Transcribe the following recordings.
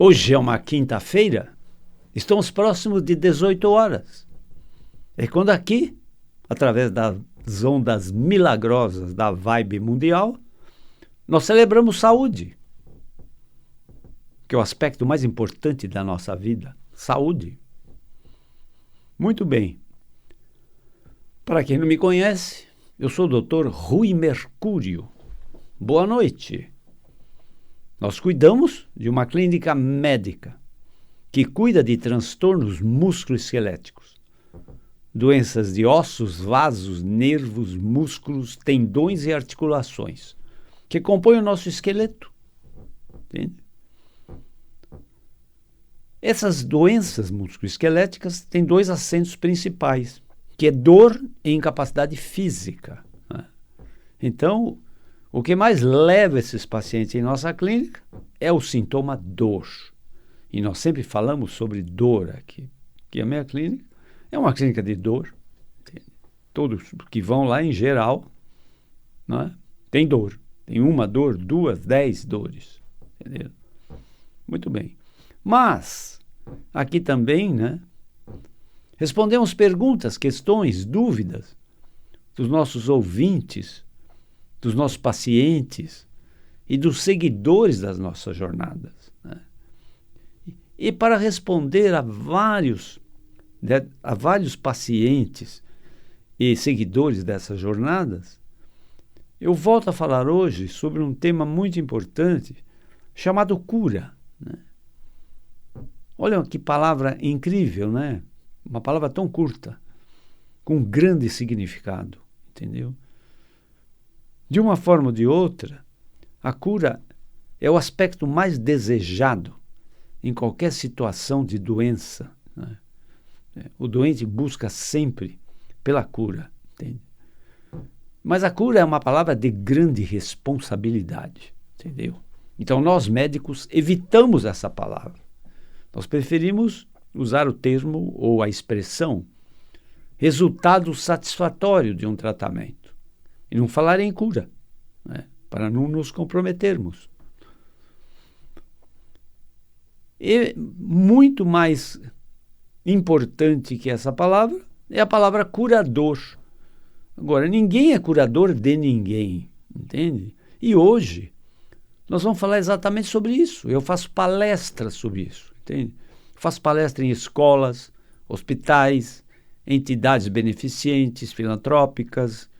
Hoje é uma quinta-feira, estamos próximos de 18 horas. É quando aqui, através das ondas milagrosas da Vibe Mundial, nós celebramos saúde, que é o aspecto mais importante da nossa vida. Saúde. Muito bem. Para quem não me conhece, eu sou o Dr. Rui Mercúrio. Boa noite. Nós cuidamos de uma clínica médica que cuida de transtornos musculoesqueléticos, doenças de ossos, vasos, nervos, músculos, tendões e articulações, que compõem o nosso esqueleto. Entende? Essas doenças musculoesqueléticas têm dois acentos principais, que é dor e incapacidade física, né? Então, o que mais leva esses pacientes em nossa clínica é o sintoma dor. E nós sempre falamos sobre dor aqui, que a minha clínica é uma clínica de dor. Todos que vão lá, em geral, né, tem dor. Tem uma dor, 2, 10 dores. Entendeu? Muito bem. Mas, aqui também, né, respondemos perguntas, questões, dúvidas dos nossos ouvintes, dos nossos pacientes e dos seguidores das nossas jornadas, né? E para responder a vários pacientes e seguidores dessas jornadas, eu volto a falar hoje sobre um tema muito importante chamado cura, né? Olha que palavra incrível, né? Uma palavra tão curta, com grande significado, entendeu? De uma forma ou de outra, a cura é o aspecto mais desejado em qualquer situação de doença, né? O doente busca sempre pela cura, entende? Mas a cura é uma palavra de grande responsabilidade, entendeu? Então nós médicos evitamos essa palavra. Nós preferimos usar o termo ou a expressão resultado satisfatório de um tratamento. E não falar em cura, né? Para não nos comprometermos. E muito mais importante que essa palavra é a palavra curador. Agora, ninguém é curador de ninguém, entende? E hoje nós vamos falar exatamente sobre isso. Eu faço palestras sobre isso, entende? Faço palestra em escolas, hospitais, entidades beneficentes, filantrópicas,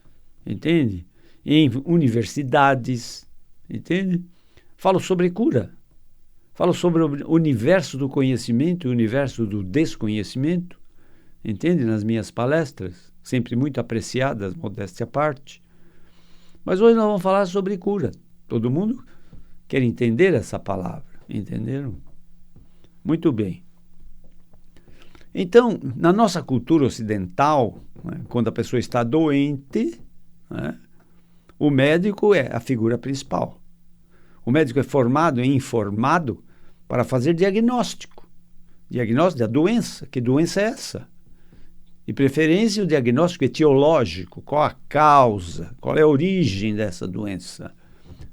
entende? Em universidades, entende? Falo sobre cura. Falo sobre o universo do conhecimento e o universo do desconhecimento, entende? Nas minhas palestras, sempre muito apreciadas, modéstia à parte. Mas hoje nós vamos falar sobre cura. Todo mundo quer entender essa palavra, entenderam? Muito bem. Então, na nossa cultura ocidental, né, quando a pessoa está doente, né, o médico é a figura principal. O médico é formado e informado para fazer diagnóstico. Diagnóstico da doença. Que doença é essa? De preferência, o diagnóstico etiológico. Qual a causa? Qual é a origem dessa doença?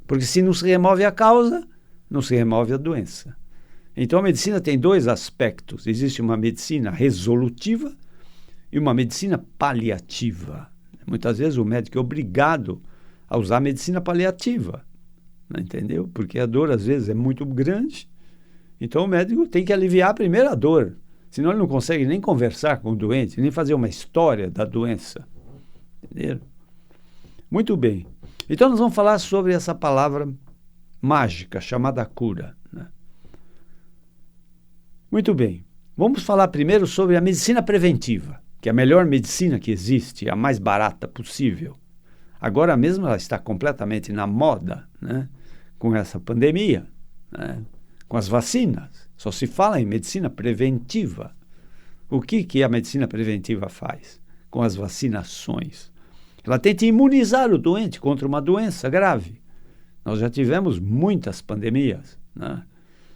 Porque se não se remove a causa, não se remove a doença. Então, a medicina tem dois aspectos. Existe uma medicina resolutiva e uma medicina paliativa. Muitas vezes o médico é obrigado a usar a medicina paliativa, entendeu? Porque a dor, às vezes, é muito grande. Então, o médico tem que aliviar primeiro a dor. Senão, ele não consegue nem conversar com o doente, nem fazer uma história da doença. Entendeu? Muito bem. Então, nós vamos falar sobre essa palavra mágica chamada cura, né? Muito bem. Vamos falar primeiro sobre a medicina preventiva, que é a melhor medicina que existe, a mais barata possível. Agora mesmo ela está completamente na moda, né? Com essa pandemia, né? Com as vacinas. Só se fala em medicina preventiva. O que a medicina preventiva faz com as vacinações? Ela tenta imunizar o doente contra uma doença grave. Nós já tivemos muitas pandemias, né?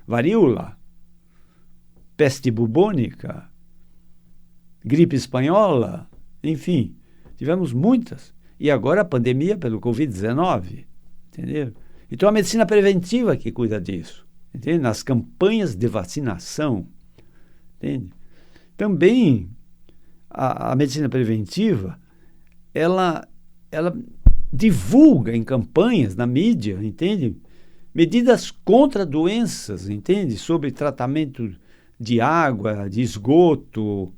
Varíola, peste bubônica, gripe espanhola, enfim, tivemos muitas. E agora a pandemia pelo Covid-19, entendeu? Então a medicina preventiva que cuida disso, entende? Nas campanhas de vacinação, entende? Também a medicina preventiva, ela divulga em campanhas na mídia, entende? Medidas contra doenças, entende? Sobre tratamento de água, de esgoto,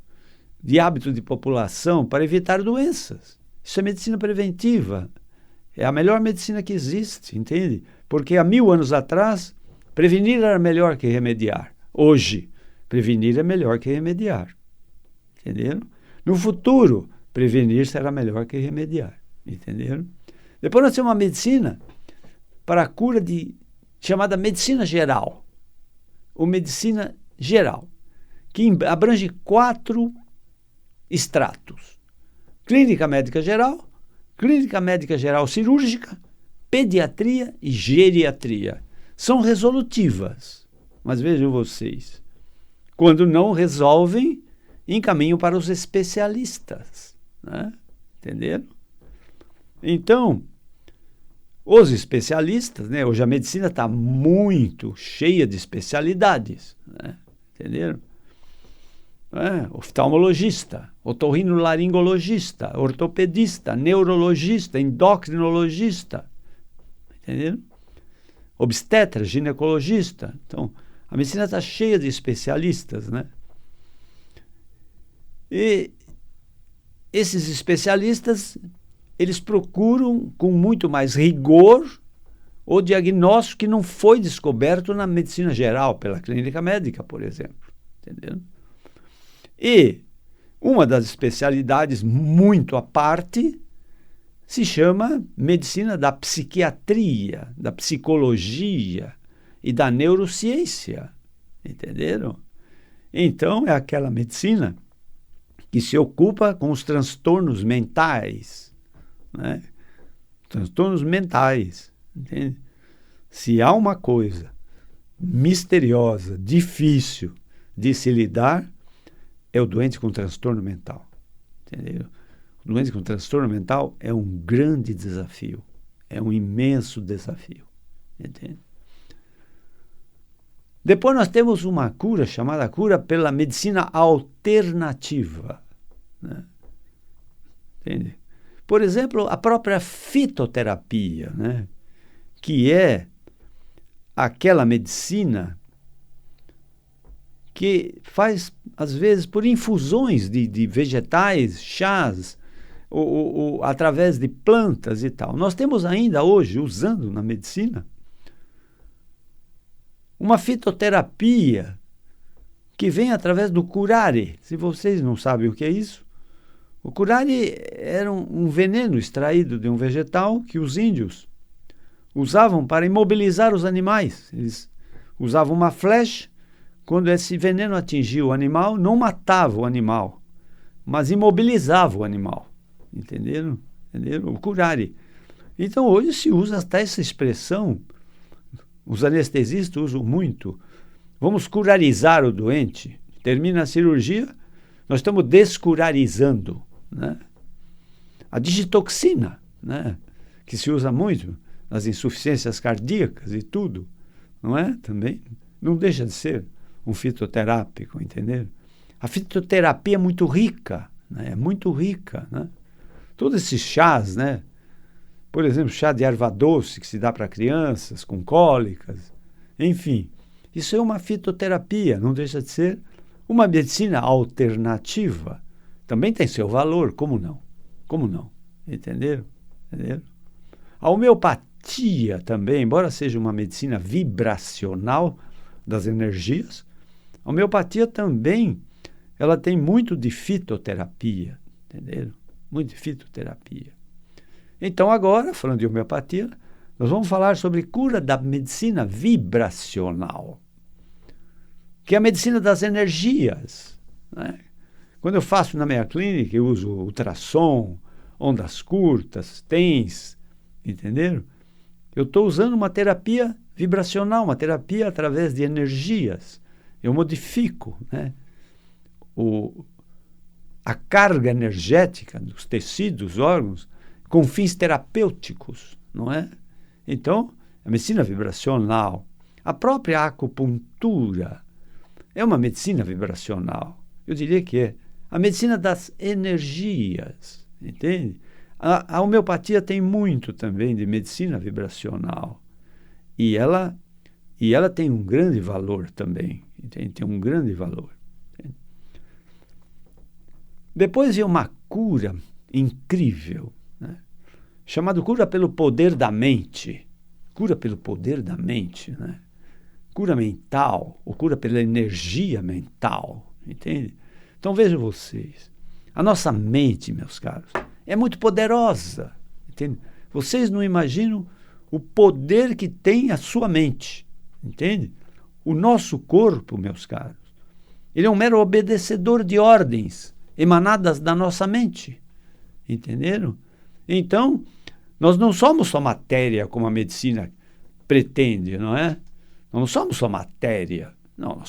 de hábito de população para evitar doenças. Isso é medicina preventiva. É a melhor medicina que existe, entende? Porque há 1000 anos atrás, prevenir era melhor que remediar. Hoje, prevenir é melhor que remediar. Entenderam? No futuro, prevenir será melhor que remediar. Entenderam? Depois nós temos uma medicina para a cura chamada medicina geral. Ou medicina geral, que abrange 4 estratos: clínica médica geral, clínica médica geral cirúrgica, pediatria e geriatria. São resolutivas, mas vejam vocês, quando não resolvem, encaminham para os especialistas, né? Entenderam? Então, os especialistas, né? Hoje a medicina está muito cheia de especialidades, né? Entenderam? Oftalmologista, otorrinolaringologista, ortopedista, neurologista, endocrinologista, entenderam? Obstetra, ginecologista. Então, a medicina está cheia de especialistas, né? E esses especialistas, eles procuram com muito mais rigor o diagnóstico que não foi descoberto na medicina geral, pela clínica médica, por exemplo. Entendeu? E uma das especialidades muito à parte se chama medicina da psiquiatria, da psicologia e da neurociência. Entenderam? Então, é aquela medicina que se ocupa com os transtornos mentais, né? Transtornos mentais, entende? Se há uma coisa misteriosa, difícil de se lidar, é o doente com transtorno mental, entendeu? O doente com transtorno mental é um grande desafio, é um imenso desafio, entende? Depois nós temos uma cura chamada cura pela medicina alternativa, né? Entende? Por exemplo, a própria fitoterapia, né? Que é aquela medicina que faz, às vezes, por infusões de vegetais, chás, ou através de plantas e tal. Nós temos ainda hoje, usando na medicina, uma fitoterapia que vem através do curare. Se vocês não sabem o que é isso, o curare era um veneno extraído de um vegetal que os índios usavam para imobilizar os animais. Eles usavam uma flecha, quando esse veneno atingia o animal, não matava o animal, mas imobilizava o animal. Entenderam? Entenderam? O curare. Então, hoje se usa até essa expressão, os anestesistas usam muito. Vamos curarizar o doente. Termina a cirurgia, nós estamos descurarizando, né? A digitoxina, né? Que se usa muito nas insuficiências cardíacas e tudo, não é? Também não deixa de ser um fitoterápico, entendeu? A fitoterapia é muito rica, né? É muito rica, né? Todos esses chás, né? Por exemplo, chá de erva doce que se dá para crianças com cólicas, enfim, isso é uma fitoterapia, não deixa de ser uma medicina alternativa. Também tem seu valor, como não? Como não? Entenderam? Entenderam? A homeopatia também, embora seja uma medicina vibracional das energias, a homeopatia também, ela tem muito de fitoterapia, entenderam? Muito de fitoterapia. Então agora, falando de homeopatia, nós vamos falar sobre cura da medicina vibracional, que é a medicina das energias, né? Quando eu faço na minha clínica, eu uso ultrassom, ondas curtas, TENS, entenderam? Eu estou usando uma terapia vibracional, uma terapia através de energias. Eu modifico, né, a carga energética dos tecidos, órgãos, com fins terapêuticos, não é? Então, a medicina vibracional, A própria acupuntura é uma medicina vibracional. Eu diria que é a medicina das energias, entende? A homeopatia tem muito também de medicina vibracional. E ela tem um grande valor também, entende? Tem um grande valor. Entende? Depois vem uma cura incrível, né? Chamada cura pelo poder da mente. Cura pelo poder da mente, né? Cura mental, ou cura pela energia mental, entende? Então vejam vocês, a nossa mente, meus caros, é muito poderosa, entende? Vocês não imaginam o poder que tem a sua mente, entende? O nosso corpo, meus caros, ele é um mero obedecedor de ordens emanadas da nossa mente, entenderam? Então, nós não somos só matéria, como a medicina pretende, não é? Nós não somos só matéria, não,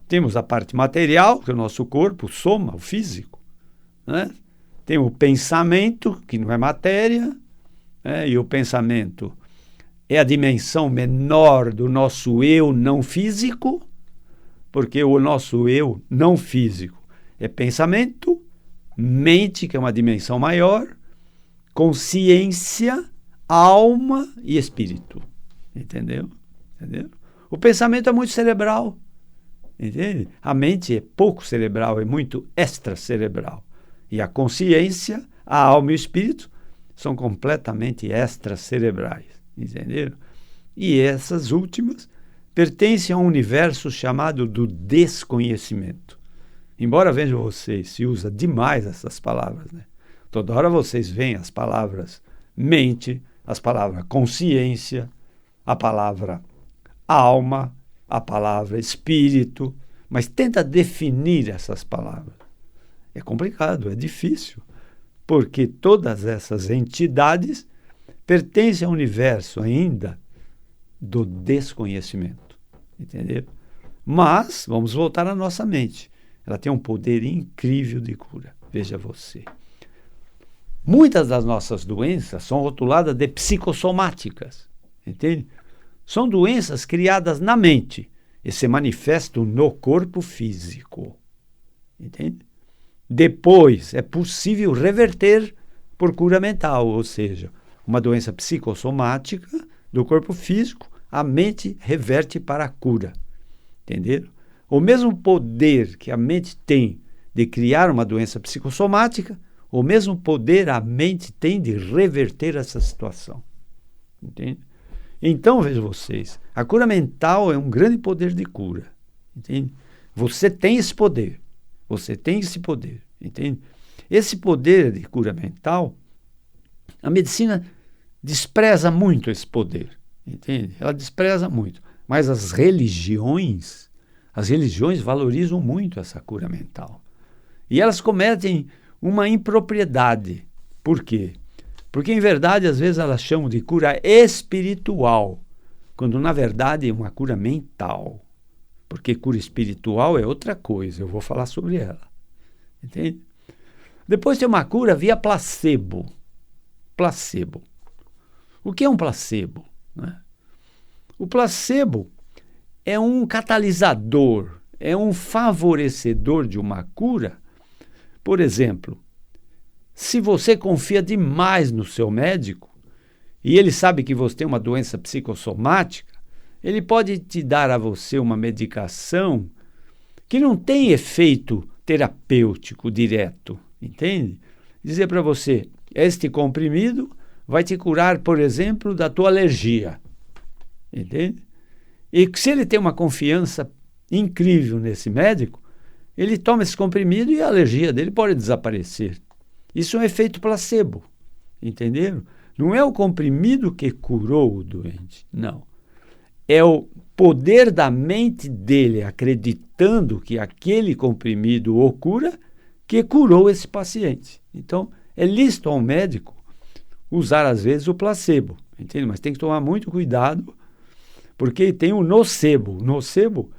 temos a parte material, que é o nosso corpo, o soma, o físico, né? Tem o pensamento, que não é matéria, né? E o pensamento é a dimensão menor do nosso eu não físico, porque o nosso eu não físico é pensamento, mente, que é uma dimensão maior, consciência, alma e espírito. Entendeu? O pensamento é muito cerebral. Entende? A mente é pouco cerebral, é muito extracerebral. E a consciência, a alma e o espírito são completamente extracerebrais. Entenderam? E essas últimas pertencem a um universo chamado do desconhecimento. Embora vejam vocês, se usa demais essas palavras, né? Toda hora vocês veem as palavras mente, as palavras consciência, a palavra alma, a palavra espírito, mas tenta definir essas palavras. É complicado, é difícil, porque todas essas entidades pertencem ao universo ainda do desconhecimento, entenderam? Mas, vamos voltar à nossa mente. Ela tem um poder incrível de cura. Veja você. Muitas das nossas doenças são rotuladas de psicossomáticas, entende? São doenças criadas na mente e se manifestam no corpo físico, entende? Depois é possível reverter por cura mental, ou seja, uma doença psicossomática do corpo físico, a mente reverte para a cura, entenderam? O mesmo poder que a mente tem de criar uma doença psicossomática, o mesmo poder a mente tem de reverter essa situação. Entende? Então, vejam vocês, a cura mental é um grande poder de cura. Entende? Você tem esse poder. Você tem esse poder. Entende? Esse poder de cura mental, a medicina despreza muito esse poder. Entende? Ela despreza muito. Mas as religiões valorizam muito essa cura mental. E elas cometem uma impropriedade. Por quê? Porque, em verdade, às vezes elas chamam de cura espiritual, quando, na verdade, é uma cura mental. Porque cura espiritual é outra coisa, eu vou falar sobre ela. Entende? Depois tem uma cura via placebo. Placebo. O que é um placebo? Né? O placebo é um catalisador, é um favorecedor de uma cura. Por exemplo, se você confia demais no seu médico e ele sabe que você tem uma doença psicossomática, ele pode te dar a você uma medicação que não tem efeito terapêutico direto, entende? Dizer para você, este comprimido vai te curar, por exemplo, da tua alergia, entende? E se ele tem uma confiança incrível nesse médico, ele toma esse comprimido e a alergia dele pode desaparecer. Isso é um efeito placebo, entenderam? Não é o comprimido que curou o doente, não. É o poder da mente dele acreditando que aquele comprimido o cura que curou esse paciente. Então, é lícito ao médico usar, às vezes, o placebo, entende? Mas tem que tomar muito cuidado, porque tem o nocebo. O nocebo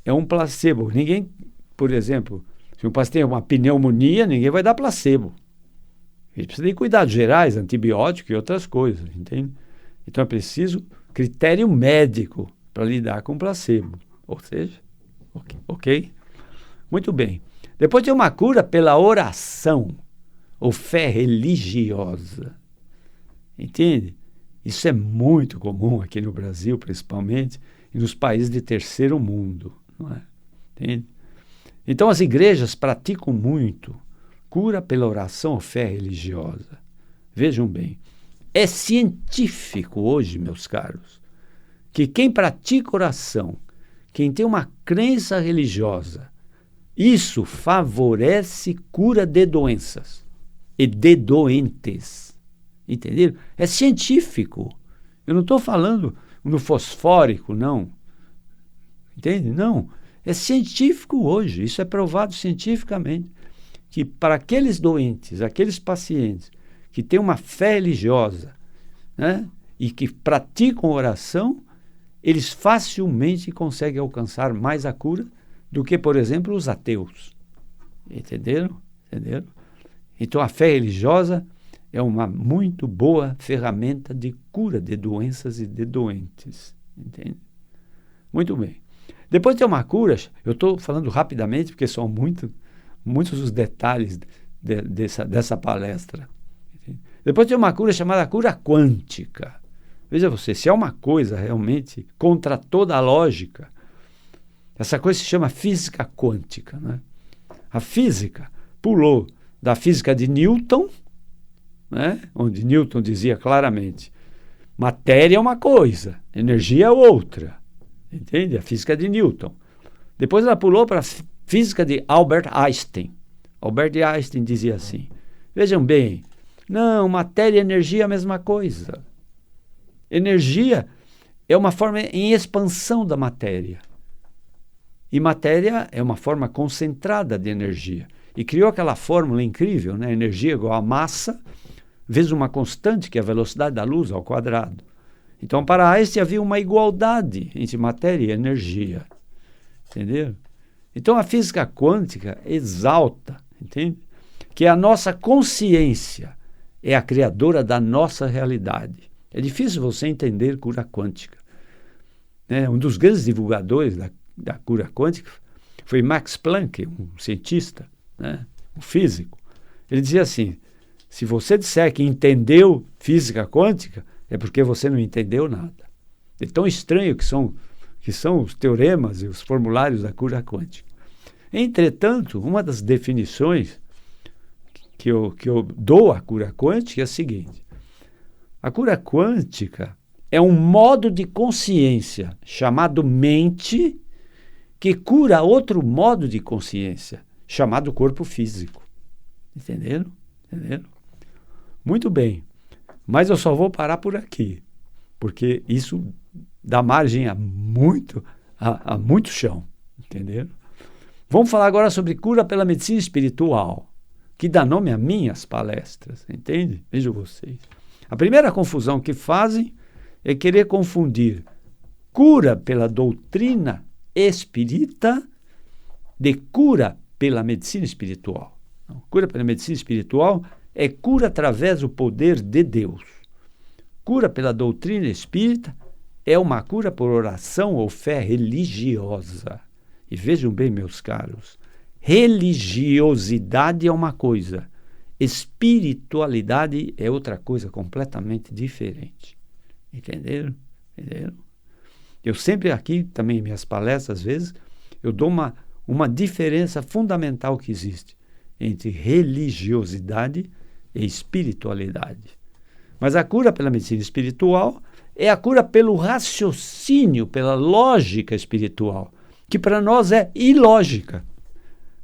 é um placebo. Ninguém, por exemplo, se um paciente tem uma pneumonia, ninguém vai dar placebo. Ele precisa de cuidados gerais, antibiótico e outras coisas, entende? Então é preciso critério médico para lidar com placebo. Ou seja, ok? Muito bem. Depois tem uma cura pela oração ou fé religiosa. Entende? Isso é muito comum aqui no Brasil, principalmente, e nos países de terceiro mundo. Não é? Entende? Então, as igrejas praticam muito cura pela oração ou fé religiosa. Vejam bem, é científico hoje, meus caros, que quem pratica oração, quem tem uma crença religiosa, isso favorece cura de doenças e de doentes. Entenderam? É científico. Eu não estou falando no fosfórico, não. Entende? Não. É científico hoje. Isso é provado cientificamente. Que para aqueles doentes, aqueles pacientes que têm uma fé religiosa, né, e que praticam oração, eles facilmente conseguem alcançar mais a cura do que, por exemplo, os ateus. Entenderam? Entenderam? Então, a fé religiosa é uma muito boa ferramenta de cura de doenças e de doentes. Entende? Muito bem. Depois tem uma cura, eu estou falando rapidamente, porque são muitos os detalhes dessa palestra. Entende? Depois tem uma cura chamada cura quântica. Veja você, se é uma coisa realmente contra toda a lógica, essa coisa se chama física quântica. Né? A física pulou da física de Newton, né? Onde Newton dizia claramente, matéria é uma coisa, energia é outra. Entende? A física de Newton. Depois ela pulou para a física de Albert Einstein. Albert Einstein dizia assim, vejam bem, não, matéria e energia é a mesma coisa. Energia é uma forma em expansão da matéria. E matéria é uma forma concentrada de energia. E criou aquela fórmula incrível, né? Energia igual a massa vezes uma constante, que é a velocidade da luz ao quadrado. Então, para Einstein havia uma igualdade entre matéria e energia. Entenderam? Então, a física quântica exalta, entende? Que a nossa consciência é a criadora da nossa realidade. É difícil você entender cura quântica. Né? Um dos grandes divulgadores da cura quântica foi Max Planck, um cientista, né? Um físico. Ele dizia assim, se você disser que entendeu física quântica, é porque você não entendeu nada. É tão estranho que são os teoremas e os formulários da cura quântica. Entretanto, uma das definições que eu dou à cura quântica é a seguinte. A cura quântica é um modo de consciência chamado mente que cura outro modo de consciência chamado corpo físico. Entenderam? Entenderam? Muito bem. Mas eu só vou parar por aqui, porque isso dá margem a muito chão. Entenderam? Vamos falar agora sobre cura pela medicina espiritual, que dá nome a minhas palestras. Entende? Vejam vocês. A primeira confusão que fazem é querer confundir cura pela doutrina espírita de cura pela medicina espiritual. Não, cura pela medicina espiritual é cura através do poder de Deus. Cura pela doutrina espírita é uma cura por oração ou fé religiosa. E vejam bem, meus caros, religiosidade é uma coisa, espiritualidade é outra coisa completamente diferente. Entenderam? Entenderam? Eu sempre aqui, também em minhas palestras, às vezes, eu dou uma diferença fundamental que existe entre religiosidade e espiritualidade. Mas a cura pela medicina espiritual é a cura pelo raciocínio, pela lógica espiritual, que para nós é ilógica.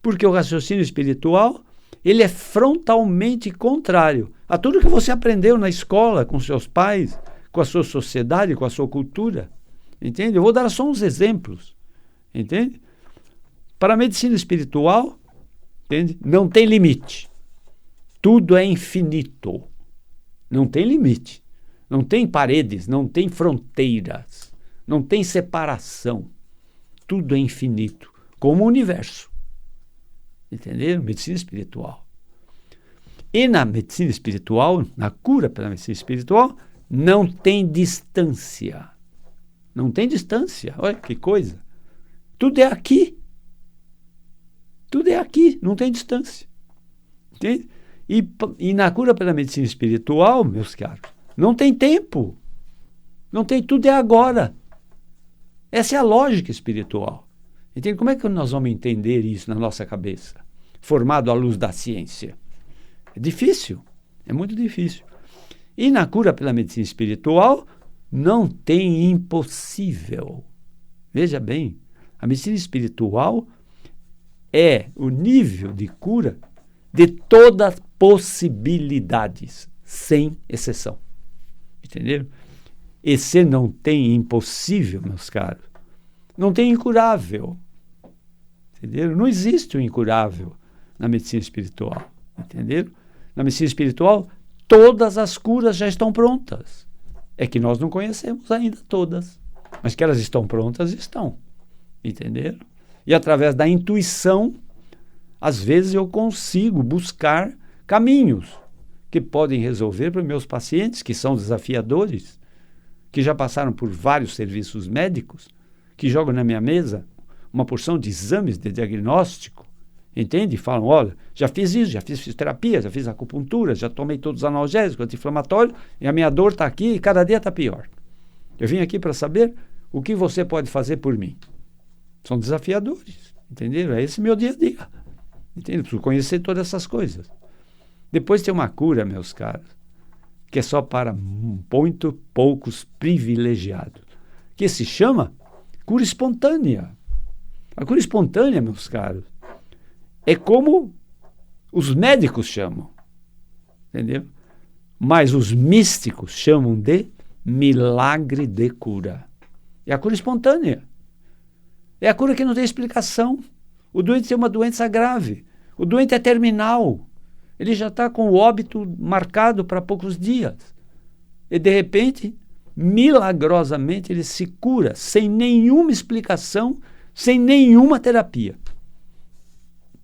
Porque o raciocínio espiritual, ele é frontalmente contrário a tudo que você aprendeu na escola, com seus pais, com a sua sociedade, com a sua cultura. Entende? Eu vou dar só uns exemplos. Entende? Para a medicina espiritual, entende? Não tem limite. Tudo é infinito. Não tem limite. Não tem paredes, não tem fronteiras, não tem separação. Tudo é infinito, como o universo. Entenderam? Medicina espiritual. E na medicina espiritual, na cura pela medicina espiritual, não tem distância. Não tem distância. Olha que coisa. Tudo é aqui. Tudo é aqui, não tem distância. Entende? E na cura pela medicina espiritual, meus caros, não tem tempo. Não tem, tudo é agora. Essa é a lógica espiritual. Entende? Como é que nós vamos entender isso na nossa cabeça? Formado à luz da ciência. É difícil, é muito difícil. E na cura pela medicina espiritual, não tem impossível. Veja bem, a medicina espiritual é o nível de cura de todas as possibilidades, sem exceção. Entenderam? E se não tem impossível, meus caros, não tem incurável. Entenderam? Não existe o incurável na medicina espiritual. Entenderam? Na medicina espiritual, todas as curas já estão prontas. É que nós não conhecemos ainda todas. Mas que elas estão prontas, estão. Entenderam? E através da intuição, às vezes eu consigo buscar caminhos que podem resolver para os meus pacientes, que são desafiadores, que já passaram por vários serviços médicos, que jogam na minha mesa uma porção de exames de diagnóstico, entende? Falam, olha, já fiz isso, já fiz fisioterapia, já fiz acupuntura, já tomei todos os analgésicos, anti-inflamatórios, e a minha dor está aqui e cada dia está pior. Eu vim aqui para saber o que você pode fazer por mim. São desafiadores, entenderam? É esse meu dia a dia. Entende? Preciso conhecer todas essas coisas. Depois tem uma cura, meus caros, que é só para muito poucos privilegiados, que se chama cura espontânea. A cura espontânea, meus caros, é como os médicos chamam, entendeu? Mas os místicos chamam de milagre de cura. É a cura espontânea. É a cura que não tem explicação. O doente tem uma doença grave. O doente é terminal. Ele já está com o óbito marcado para poucos dias. E, de repente, milagrosamente, ele se cura sem nenhuma explicação, sem nenhuma terapia.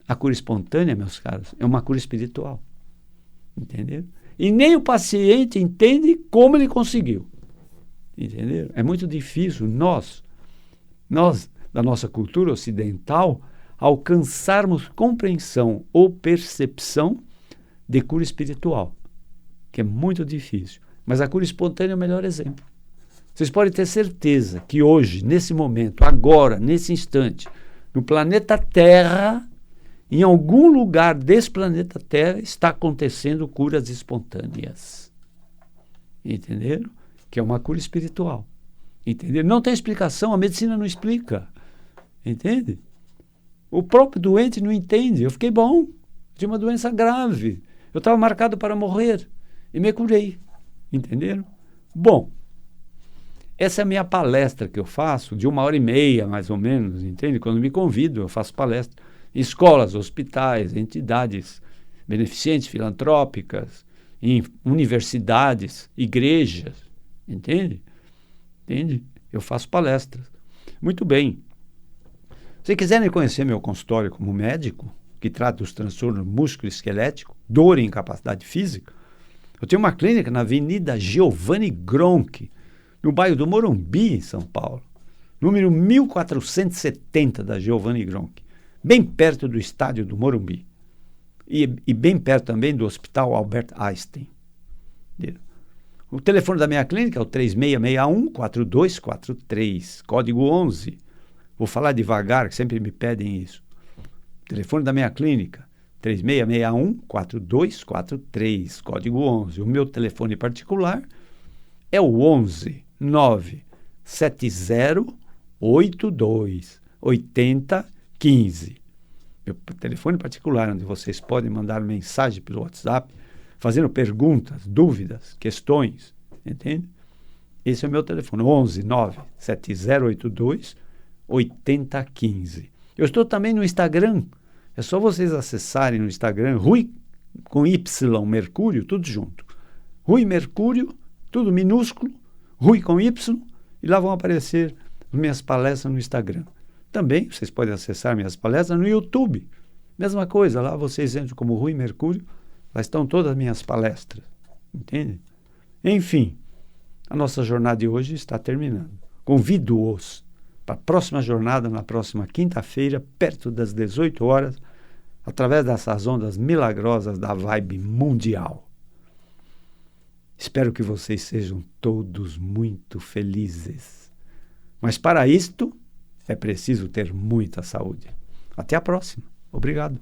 A cura espontânea, meus caros, é uma cura espiritual. Entenderam? E nem o paciente entende como ele conseguiu. Entenderam? É muito difícil nós, da nossa cultura ocidental, alcançarmos compreensão ou percepção de cura espiritual, que é muito difícil. Mas a cura espontânea é o melhor exemplo. Vocês podem ter certeza que hoje, nesse momento, agora, nesse instante, no planeta Terra, em algum lugar desse planeta Terra, está acontecendo curas espontâneas. Entenderam? Que é uma cura espiritual. Entenderam? Não tem explicação, a medicina não explica. Entende? O próprio doente não entende. Eu fiquei bom, tinha uma doença grave. Eu estava marcado para morrer e me curei. Entenderam? Bom, essa é a minha palestra que eu faço, de 1h30, mais ou menos, entende? Quando me convido, eu faço palestra em escolas, hospitais, entidades beneficentes, filantrópicas, em universidades, igrejas, entende? Entende? Eu faço palestras. Muito bem. Se quiserem conhecer meu consultório como médico, que trata dos transtornos músculo-esquelético, dor e incapacidade física, eu tenho uma clínica na Avenida Giovanni Gronchi, no bairro do Morumbi, em São Paulo, número 1470 da Giovanni Gronchi, bem perto do estádio do Morumbi e bem perto também do Hospital Albert Einstein. O telefone da minha clínica é o 3661-4243, código 11. Vou falar devagar, que sempre me pedem isso. O telefone da minha clínica, 3661-4243, código 11. O meu telefone particular é o 11-970-82-80-15. Meu telefone particular, onde vocês podem mandar mensagem pelo WhatsApp, fazendo perguntas, dúvidas, questões, entende? Esse é o meu telefone, 11-970-82-80-15. Eu estou também no Instagram, é só vocês acessarem no Instagram, Rui, com Y, Mercúrio, tudo junto. Rui Mercúrio, tudo minúsculo, Rui com Y, e lá vão aparecer minhas palestras no Instagram. Também vocês podem acessar minhas palestras no YouTube. Mesma coisa, lá vocês entram como Rui Mercúrio, lá estão todas as minhas palestras. Entende? Enfim, a nossa jornada de hoje está terminando. Convido-os para a próxima jornada, na próxima quinta-feira, perto das 18 horas, através dessas ondas milagrosas da Vibe Mundial. Espero que vocês sejam todos muito felizes. Mas para isto, é preciso ter muita saúde. Até a próxima. Obrigado.